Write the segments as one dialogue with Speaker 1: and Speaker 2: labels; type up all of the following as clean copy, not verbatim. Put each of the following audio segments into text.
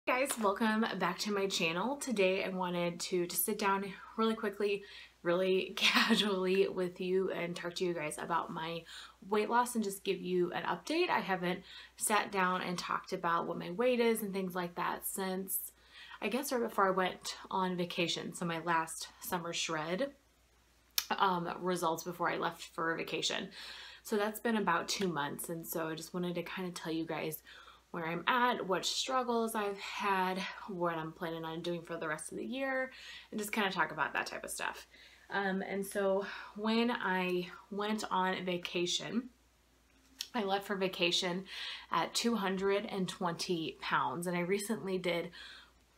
Speaker 1: Guys, welcome back to my channel. Today I wanted to just sit down really quickly, really casually with you and talk to you guys about my weight loss and just give you an update. I haven't sat down and talked about what my weight is and things like that since I guess right before I went on vacation. So my last summer shred results before I left for vacation. So that's been about 2 months, and so I just wanted to kind of tell you guys where I'm at, what struggles I've had, what I'm planning on doing for the rest of the year, and just kind of talk about that type of stuff. And so when I went on vacation, I left for vacation at 220 pounds, and I recently did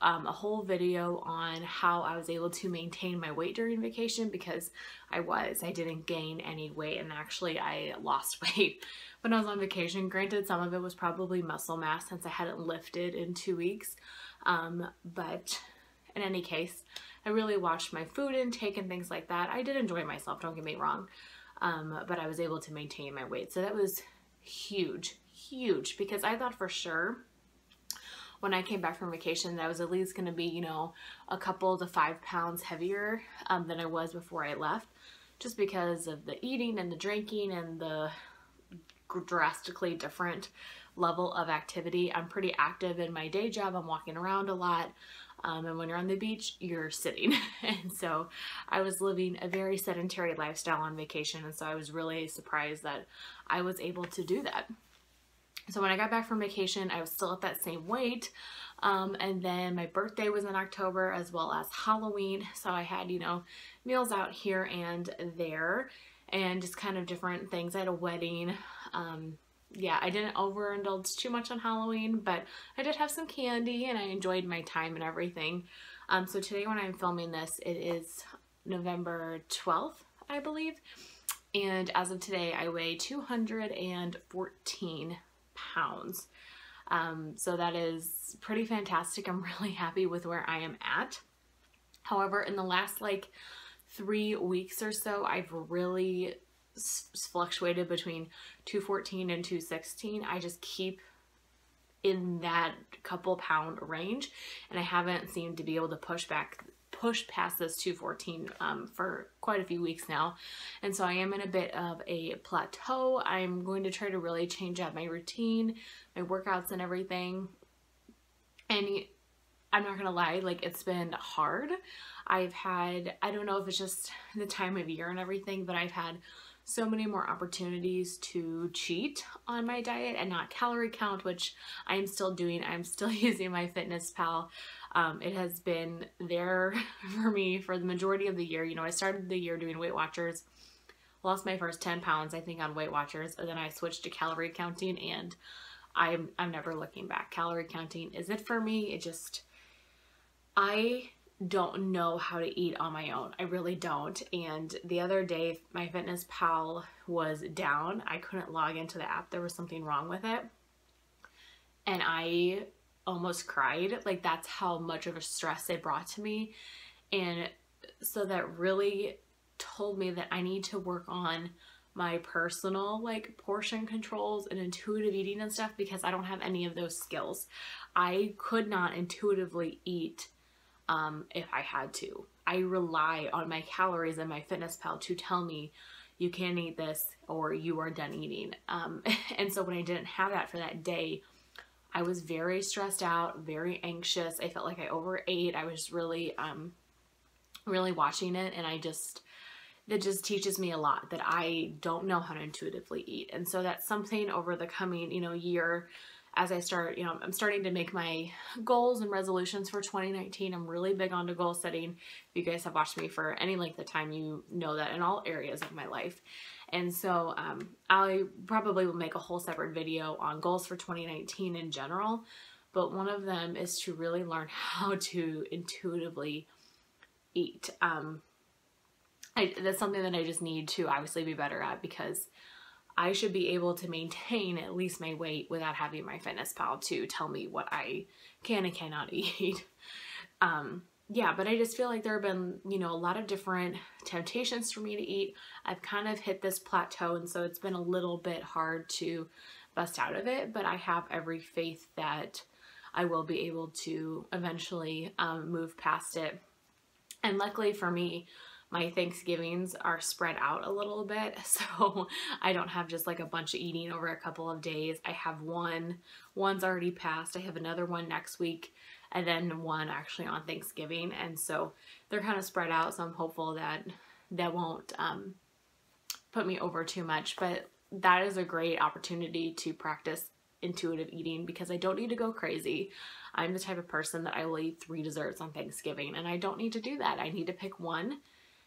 Speaker 1: a whole video on how I was able to maintain my weight during vacation because I didn't gain any weight, and actually I lost weight when I was on vacation. Granted, some of it was probably muscle mass since I hadn't lifted in 2 weeks, but in any case, I really watched my food intake and things like that. I did enjoy myself, don't get me wrong, but I was able to maintain my weight. So that was huge because I thought for sure when I came back from vacation that I was at least going to be, you know, a couple to 5 pounds heavier than I was before I left, just because of the eating and the drinking and the drastically different level of activity. I'm pretty active in my day job. I'm walking around a lot. And when you're on the beach, you're sitting. And so I was living a very sedentary lifestyle on vacation. And so I was really surprised that I was able to do that. So when I got back from vacation, I was still at that same weight. And then my birthday was in October as well as Halloween. So I had, you know, meals out here and there and just kind of different things. I had a wedding. Yeah, I didn't overindulge too much on Halloween, but I did have some candy and I enjoyed my time and everything. So today when I'm filming this, it is November 12th, I believe. And as of today, I weigh 214 pounds. So that is pretty fantastic. I'm really happy with where I am at. However, in the last like 3 weeks or so, I've really fluctuated between 214 and 216. I just keep in that couple pound range, and I haven't seemed to be able to push past this 214 for quite a few weeks now. And so I am in a bit of a plateau. I'm going to try to really change up my routine, my workouts and everything. And I'm not gonna lie, like, it's been hard. I've had, I don't know if it's just the time of year and everything, but I've had so many more opportunities to cheat on my diet and not calorie count, which I'm still doing. I'm still using my MyFitnessPal. It has been there for me for the majority of the year. You know, I started the year doing Weight Watchers, lost my first 10 pounds, I think, on Weight Watchers, and then I switched to calorie counting, and I'm never looking back. Calorie counting is it for me. It just, I don't know how to eat on my own. I really don't. And the other day, my MyFitnessPal was down. I couldn't log into the app. There was something wrong with it. And I almost cried. Like, that's how much of a stress it brought to me. And so that really told me that I need to work on my personal like portion controls and intuitive eating and stuff, because I don't have any of those skills. I could not intuitively eat if I had to. I rely on my calories and my MyFitnessPal to tell me you can't eat this or you are done eating. And so when I didn't have that for that day, I was very stressed out, very anxious. I felt like I overate. I was really, really watching it, and that just teaches me a lot that I don't know how to intuitively eat. And so that's something over the coming, you know, year, as I start, you know, I'm starting to make my goals and resolutions for 2019. I'm really big onto goal setting. If you guys have watched me for any length of time, you know that in all areas of my life. And so I probably will make a whole separate video on goals for 2019 in general. But one of them is to really learn how to intuitively eat. That's something that I just need to obviously be better at, because I should be able to maintain at least my weight without having my MyFitnessPal to tell me what I can and cannot eat. Yeah, but I just feel like there have been, you know, a lot of different temptations for me to eat. I've kind of hit this plateau, and so it's been a little bit hard to bust out of it, but I have every faith that I will be able to eventually move past it. And luckily for me, my Thanksgivings are spread out a little bit, so I don't have just like a bunch of eating over a couple of days. I have one's already passed. I have another one next week, and then one actually on Thanksgiving. And so they're kind of spread out, so I'm hopeful that that won't put me over too much. But that is a great opportunity to practice intuitive eating because I don't need to go crazy. I'm the type of person that I will eat 3 desserts on Thanksgiving, and I don't need to do that. I need to pick one,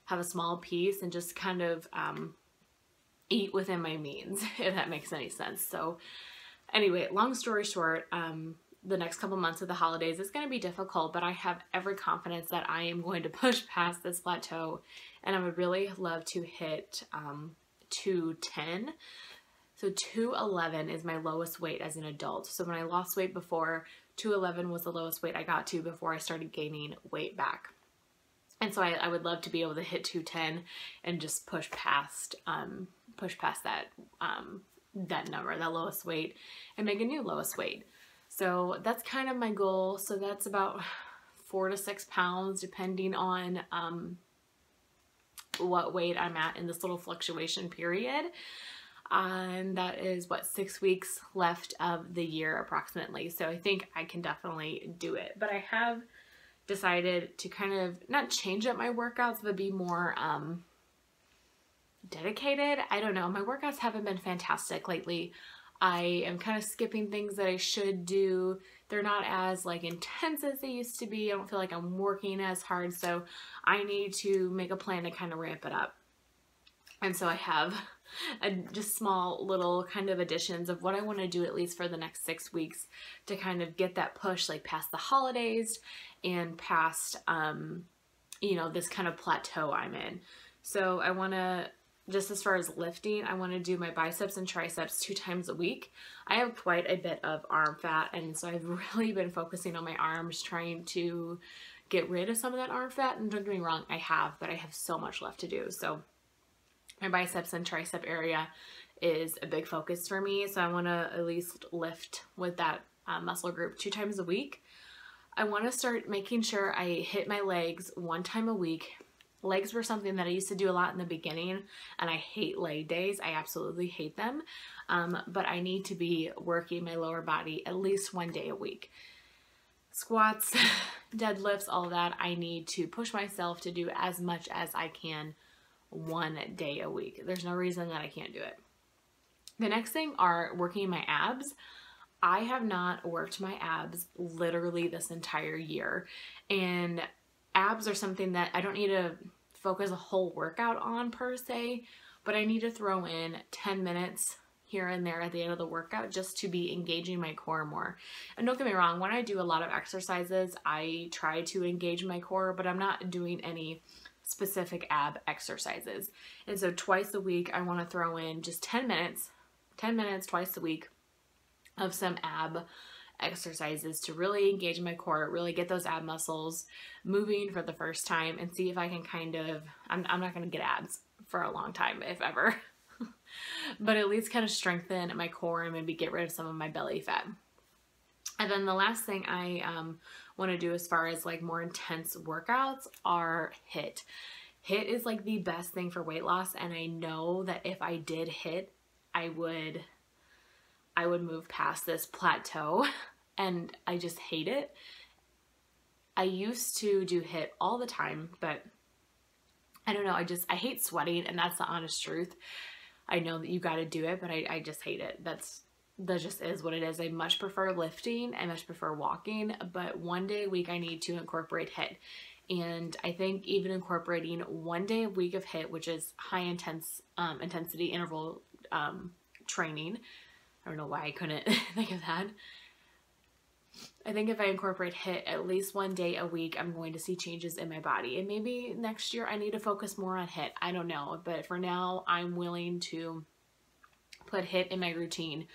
Speaker 1: have a small piece, and just kind of eat within my means, if that makes any sense. So anyway, long story short, the next couple months of the holidays is going to be difficult, but I have every confidence that I am going to push past this plateau, and I would really love to hit 210. So 211 is my lowest weight as an adult. So when I lost weight before, 211 was the lowest weight I got to before I started gaining weight back. And so I would love to be able to hit 210 and just push past that that number, that lowest weight, and make a new lowest weight. So that's kind of my goal. So that's about 4 to 6 pounds, depending on what weight I'm at in this little fluctuation period. And that is what, 6 weeks left of the year approximately. So I think I can definitely do it. But I have decided to kind of not change up my workouts, but be more dedicated. I don't know. My workouts haven't been fantastic lately. I am kind of skipping things that I should do. They're not as like intense as they used to be. I don't feel like I'm working as hard. So I need to make a plan to kind of ramp it up. And so I have just small little kind of additions of what I want to do at least for the next 6 weeks to kind of get that push like past the holidays and past, you know, this kind of plateau I'm in. So I want to, just as far as lifting, I want to do my biceps and triceps 2 times a week. I have quite a bit of arm fat, and so I've really been focusing on my arms, trying to get rid of some of that arm fat. And don't get me wrong, I have, but I have so much left to do. So my biceps and tricep area is a big focus for me. So I want to at least lift with that muscle group 2 times a week. I want to start making sure I hit my legs 1 time a week. Legs were something that I used to do a lot in the beginning, and I hate leg days. I absolutely hate them. But I need to be working my lower body at least 1 day a week. Squats, deadlifts, all that, I need to push myself to do as much as I can 1 day a week. There's no reason that I can't do it. The next thing are working my abs. I have not worked my abs literally this entire year, and abs are something that I don't need to focus a whole workout on per se, but I need to throw in 10 minutes here and there at the end of the workout just to be engaging my core more. And don't get me wrong, when I do a lot of exercises, I try to engage my core, but I'm not doing any specific ab exercises. And so twice a week, I want to throw in just 10 minutes twice a week of some ab exercises to really engage my core, really get those ab muscles moving for the first time, and see if I can kind of, I'm not going to get abs for a long time, if ever, but at least kind of strengthen my core and maybe get rid of some of my belly fat. And then the last thing I want to do as far as like more intense workouts are HIIT. HIIT is like the best thing for weight loss, and I know that if I did HIIT, I would move past this plateau, and I just hate it. I used to do HIIT all the time, but I don't know, I hate sweating, and that's the honest truth. I know that you got to do it, but I just hate it. That just is what it is. I much prefer lifting. I much prefer walking, but 1 day a week I need to incorporate HIIT. And I think even incorporating 1 day a week of HIIT, which is high intensity interval training. I don't know why I couldn't think of that. I think if I incorporate HIIT at least 1 day a week, I'm going to see changes in my body. And maybe next year I need to focus more on HIIT. I don't know. But for now, I'm willing to put HIIT in my routine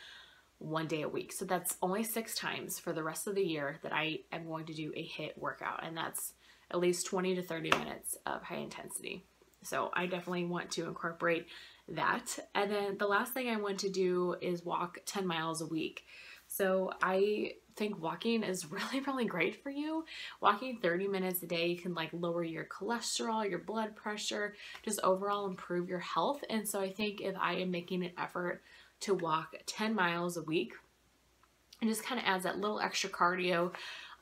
Speaker 1: 1 day a week. So that's only 6 times for the rest of the year that I am going to do a HIIT workout. And that's at least 20 to 30 minutes of high intensity. So I definitely want to incorporate that. And then the last thing I want to do is walk 10 miles a week. So I think walking is really, really great for you. Walking 30 minutes a day can like lower your cholesterol, your blood pressure, just overall improve your health. And so I think if I am making an effort to walk 10 miles a week, it just kind of adds that little extra cardio.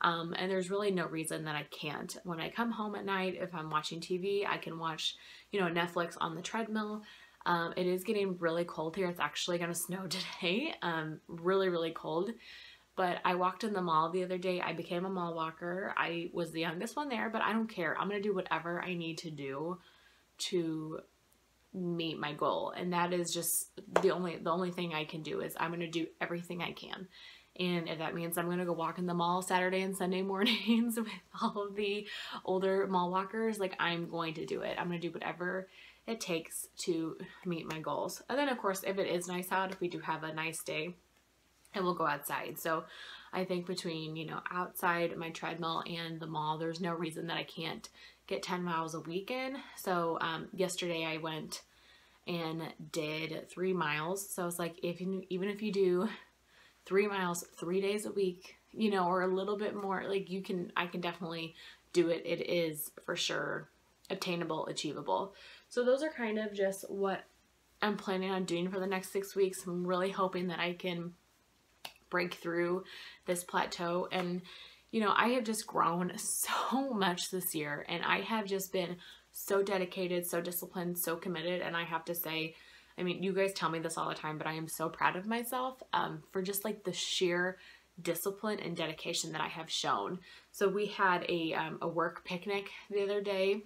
Speaker 1: And there's really no reason that I can't. When I come home at night, if I'm watching TV, I can watch, you know, Netflix on the treadmill. It is getting really cold here. It's actually going to snow today. Really, really cold. But I walked in the mall the other day. I became a mall walker. I was the youngest one there, but I don't care. I'm going to do whatever I need to do to meet my goal. And that is just the only thing I can do is I'm going to do everything I can. And if that means I'm going to go walk in the mall Saturday and Sunday mornings with all of the older mall walkers, like I'm going to do it. I'm going to do whatever it takes to meet my goals. And then of course, if it is nice out, if we do have a nice day, and we'll go outside. So I think between, you know, outside my treadmill and the mall, there's no reason that I can't get 10 miles a week in. So yesterday I went and did 3 miles. So it's like, even if you do 3 miles 3 days a week, you know, or a little bit more, like I can definitely do it. It is for sure obtainable, achievable. So those are kind of just what I'm planning on doing for the next 6 weeks. I'm really hoping that I can break through this plateau. And, you know, I have just grown so much this year, and I have just been so dedicated, so disciplined, so committed. And I have to say, I mean, you guys tell me this all the time, but I am so proud of myself for just like the sheer discipline and dedication that I have shown. So we had a work picnic the other day.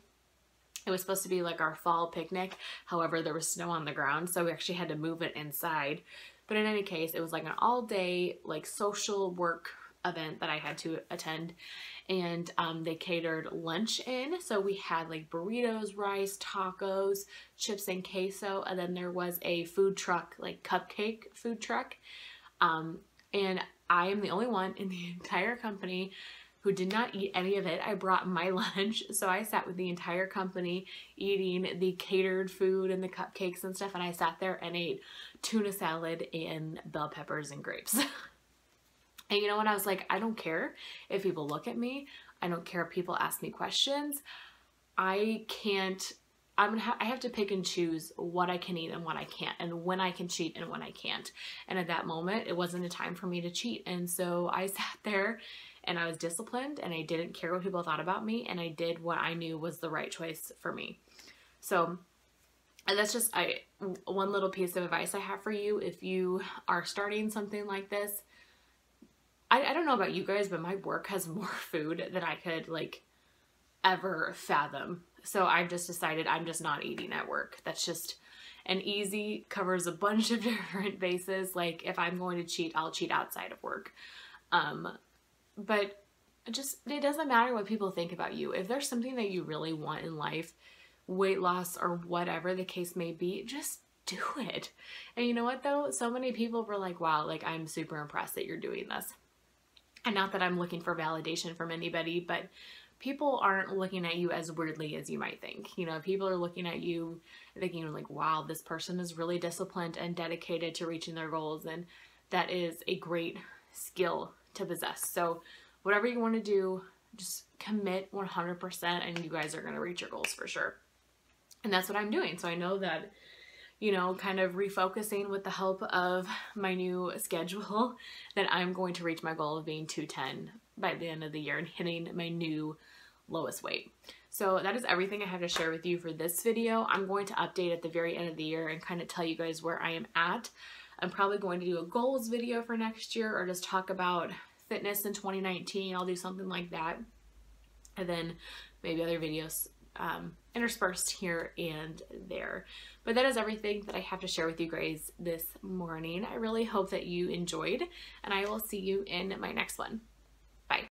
Speaker 1: It was supposed to be like our fall picnic. However, there was snow on the ground, so we actually had to move it inside. But in any case, it was like an all-day like social work event that I had to attend, and they catered lunch in. So we had like burritos, rice, tacos, chips and queso, and then there was a food truck, like cupcake food truck. And I am the only one in the entire company who did not eat any of it. I brought my lunch, so I sat with the entire company eating the catered food and the cupcakes and stuff, and I sat there and ate tuna salad and bell peppers and grapes. And you know what? I was like, I don't care if people look at me. I don't care if people ask me questions. I have to pick and choose what I can eat and what I can't, and when I can cheat and when I can't. And at that moment, it wasn't a time for me to cheat. And so I sat there and I was disciplined, and I didn't care what people thought about me, and I did what I knew was the right choice for me. So, and that's just one little piece of advice I have for you. If you are starting something like this, I don't know about you guys, but my work has more food than I could like ever fathom. So I've just decided I'm just not eating at work. That's just an easy, covers a bunch of different bases. Like if I'm going to cheat, I'll cheat outside of work. But it doesn't matter what people think about you. If there's something that you really want in life, weight loss or whatever the case may be, just do it. And you know what though? So many people were like, wow, like I'm super impressed that you're doing this. And not that I'm looking for validation from anybody, but people aren't looking at you as weirdly as you might think. You know, people are looking at you thinking like, wow, this person is really disciplined and dedicated to reaching their goals. And that is a great skill to possess. So whatever you want to do, just commit 100% and you guys are going to reach your goals for sure. And that's what I'm doing. So I know that, you know, kind of refocusing with the help of my new schedule, that I'm going to reach my goal of being 210 by the end of the year and hitting my new lowest weight. So that is everything I have to share with you for this video. I'm going to update at the very end of the year and kind of tell you guys where I am at. I'm probably going to do a goals video for next year, or just talk about fitness in 2019. I'll do something like that. And then maybe other videos interspersed here and there. But that is everything that I have to share with you guys this morning. I really hope that you enjoyed, and I will see you in my next one.